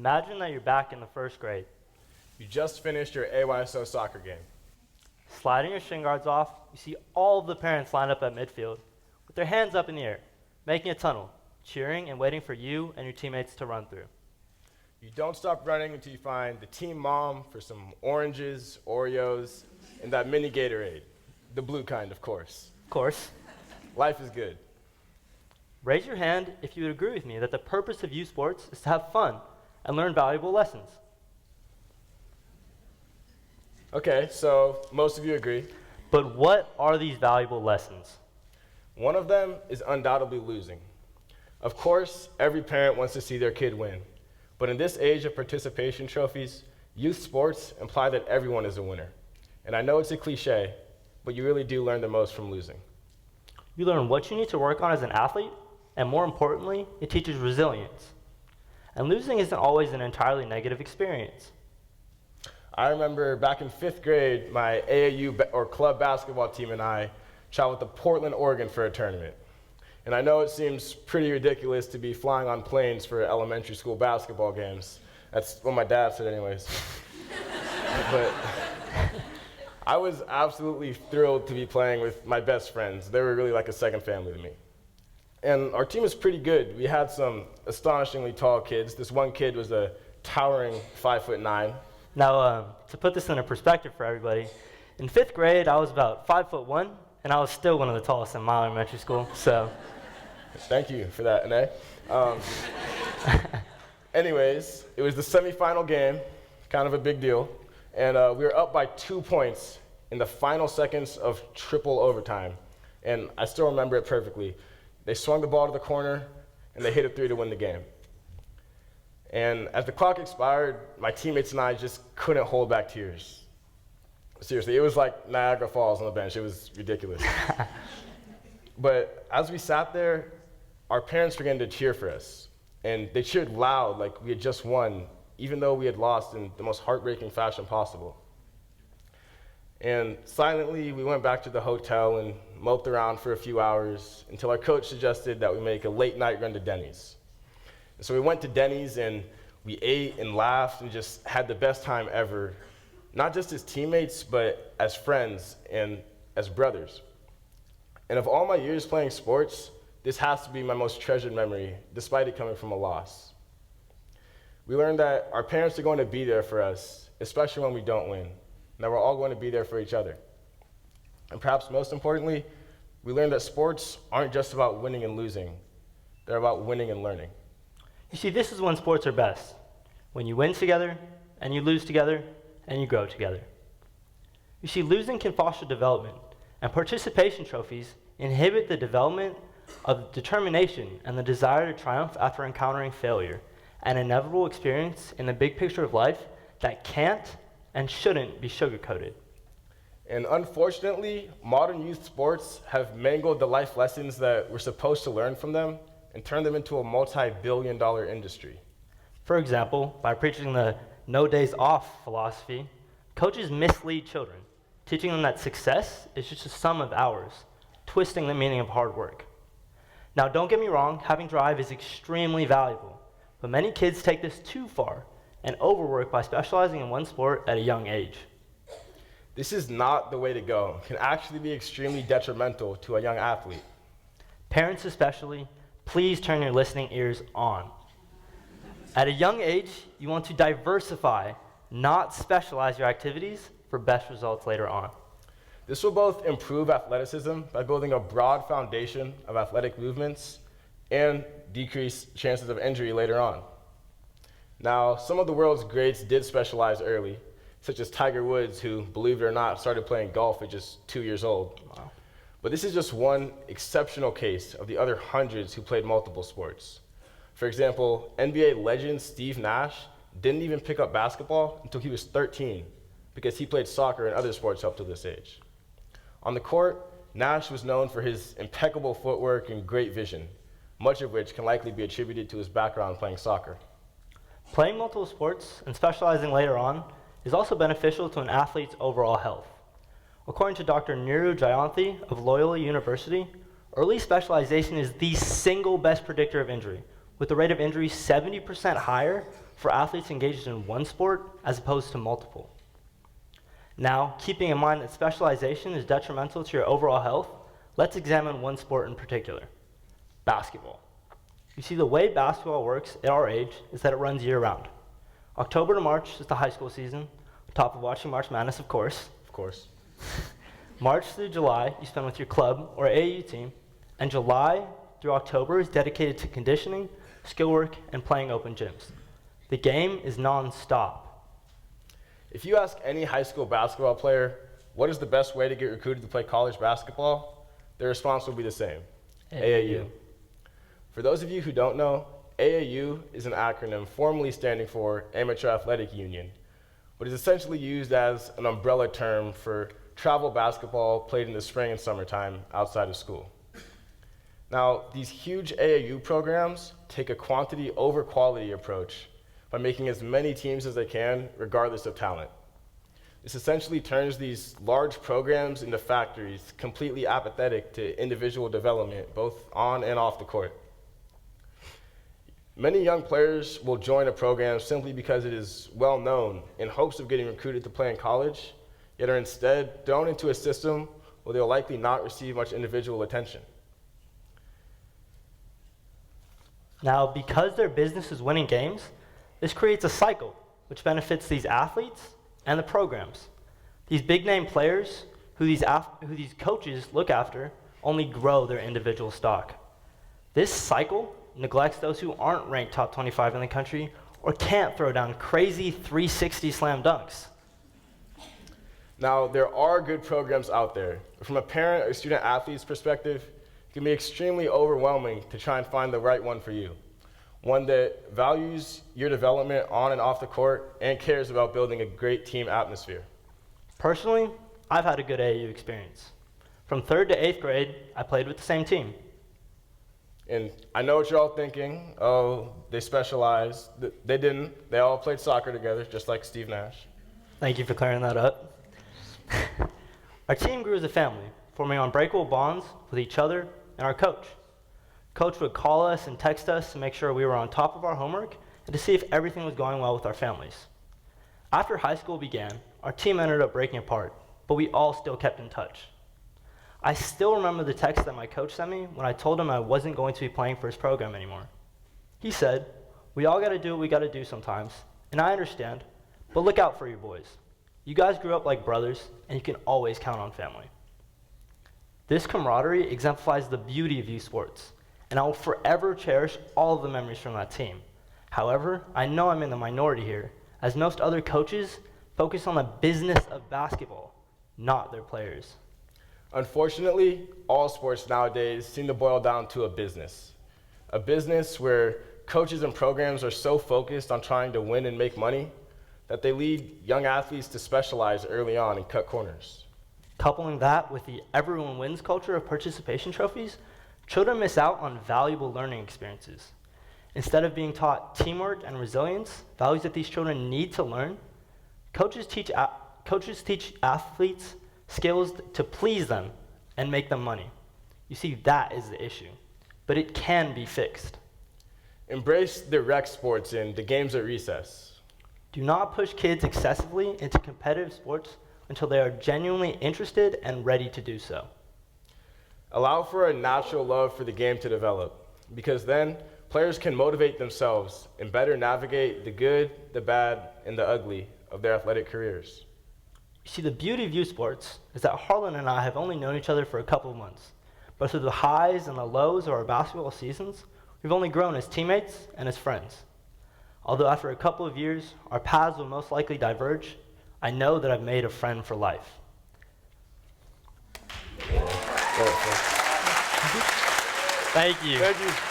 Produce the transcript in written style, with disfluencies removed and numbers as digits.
Imagine that you're back in the first grade. You just finished your AYSO soccer game. Sliding your shin guards off, you see all of the parents lined up at midfield with their hands up in the air, making a tunnel, cheering and waiting for you and your teammates to run through. You don't stop running until you find the team mom for some oranges, Oreos, and that mini Gatorade. The blue kind, of course. Of course. Life is good. Raise your hand if you would agree with me that the purpose of youth sports is to have fun and learn valuable lessons. Okay, so most of you agree. But what are these valuable lessons? One of them is undoubtedly losing. Of course, every parent wants to see their kid win. But in this age of participation trophies, youth sports imply that everyone is a winner. And I know it's a cliche, but you really do learn the most from losing. You learn what you need to work on as an athlete, and more importantly, it teaches resilience. And losing isn't always an entirely negative experience. I remember back in 5th grade, my AAU or club basketball team and I traveled to Portland, Oregon for a tournament. And I know it seems pretty ridiculous to be flying on planes for elementary school basketball games. That's what my dad said anyways. But I was absolutely thrilled to be playing with my best friends. They were really like a second family to me. And our team was pretty good. We had some astonishingly tall kids. This one kid was a towering 5'9". Now, to put this into perspective for everybody, in 5th grade, I was about 5'1", and I was still one of the tallest in my elementary school, so. Thank you for that, Anay. Anyways, it was the semifinal game, kind of a big deal, and we were up by 2 points in the final seconds of triple overtime, and I still remember it perfectly. They swung the ball to the corner, and they hit a 3 to win the game. And as the clock expired, my teammates and I just couldn't hold back tears. Seriously, it was like Niagara Falls on the bench. It was ridiculous. But as we sat there, our parents began to cheer for us. And they cheered loud like we had just won, even though we had lost in the most heartbreaking fashion possible. And silently, we went back to the hotel and moped around for a few hours until our coach suggested that we make a late night run to Denny's. And so we went to Denny's and we ate and laughed and just had the best time ever, not just as teammates, but as friends and as brothers. And of all my years playing sports, this has to be my most treasured memory, despite it coming from a loss. We learned that our parents are going to be there for us, especially when we don't win, and that we're all going to be there for each other. And perhaps most importantly, we learned that sports aren't just about winning and losing. They're about winning and learning. You see, this is when sports are best, when you win together, and you lose together, and you grow together. You see, losing can foster development, and participation trophies inhibit the development of determination and the desire to triumph after encountering failure, an inevitable experience in the big picture of life that can't and shouldn't be sugar-coated. And unfortunately, modern youth sports have mangled the life lessons that we're supposed to learn from them and turned them into a multi-billion-dollar industry. For example, by preaching the no days off philosophy, coaches mislead children, teaching them that success is just a sum of hours, twisting the meaning of hard work. Now, don't get me wrong, having drive is extremely valuable, but many kids take this too far and overwork by specializing in one sport at a young age. This is not the way to go. It can actually be extremely detrimental to a young athlete. Parents especially, please turn your listening ears on. At a young age, you want to diversify, not specialize your activities for best results later on. This will both improve athleticism by building a broad foundation of athletic movements and decrease chances of injury later on. Now, some of the world's greats did specialize early, such as Tiger Woods, who, believe it or not, started playing golf at just 2 years old. Wow. But this is just one exceptional case of the other hundreds who played multiple sports. For example, NBA legend Steve Nash didn't even pick up basketball until he was 13 because he played soccer and other sports up to this age. On the court, Nash was known for his impeccable footwork and great vision, much of which can likely be attributed to his background playing soccer. Playing multiple sports and specializing later on is also beneficial to an athlete's overall health. According to Dr. Neeru Jayanthi of Loyola University, early specialization is the single best predictor of injury, with the rate of injury 70% higher for athletes engaged in one sport as opposed to multiple. Now, keeping in mind that specialization is detrimental to your overall health, let's examine one sport in particular, basketball. You see, the way basketball works at our age is that it runs year-round. October to March is the high school season, on top of watching March Madness, of course. Of course. March through July, you spend with your club or AAU team, and July through October is dedicated to conditioning, skill work, and playing open gyms. The game is non-stop. If you ask any high school basketball player, what is the best way to get recruited to play college basketball, their response will be the same, AAU. For those of you who don't know, AAU is an acronym formally standing for Amateur Athletic Union, but is essentially used as an umbrella term for travel basketball played in the spring and summertime outside of school. Now, these huge AAU programs take a quantity over quality approach by making as many teams as they can, regardless of talent. This essentially turns these large programs into factories completely apathetic to individual development, both on and off the court. Many young players will join a program simply because it is well known in hopes of getting recruited to play in college, yet are instead thrown into a system where they'll likely not receive much individual attention. Now, because their business is winning games, this creates a cycle which benefits these athletes and the programs. These big-name players who these coaches look after only grow their individual stock. This cycle neglects those who aren't ranked top 25 in the country or can't throw down crazy 360 slam dunks. Now, there are good programs out there, but from a parent or student athlete's perspective, it can be extremely overwhelming to try and find the right one for you. One that values your development on and off the court and cares about building a great team atmosphere. Personally, I've had a good AAU experience. From 3rd to 8th grade, I played with the same team. And I know what you're all thinking, oh, they specialized. They didn't. They all played soccer together, just like Steve Nash. Thank you for clearing that up. Our team grew as a family, forming unbreakable bonds with each other and our coach. Coach would call us and text us to make sure we were on top of our homework and to see if everything was going well with our families. After high school began, our team ended up breaking apart, but we all still kept in touch. I still remember the text that my coach sent me when I told him I wasn't going to be playing for his program anymore. He said, "We all gotta do what we gotta do sometimes, and I understand, but look out for your boys. You guys grew up like brothers, and you can always count on family." This camaraderie exemplifies the beauty of youth sports, and I will forever cherish all of the memories from that team. However, I know I'm in the minority here, as most other coaches focus on the business of basketball, not their players. Unfortunately, all sports nowadays seem to boil down to a business. A business where coaches and programs are so focused on trying to win and make money that they lead young athletes to specialize early on and cut corners. Coupling that with the everyone wins culture of participation trophies, children miss out on valuable learning experiences. Instead of being taught teamwork and resilience, values that these children need to learn, coaches teach athletes skills to please them and make them money. You see, that is the issue, but it can be fixed. Embrace the rec sports and the games at recess. Do not push kids excessively into competitive sports until they are genuinely interested and ready to do so. Allow for a natural love for the game to develop, because then players can motivate themselves and better navigate the good, the bad, and the ugly of their athletic careers. You see, the beauty of youth sports is that Harlan and I have only known each other for a couple of months, but through the highs and the lows of our basketball seasons, we've only grown as teammates and as friends. Although after a couple of years, our paths will most likely diverge, I know that I've made a friend for life. Thank you. Thank you.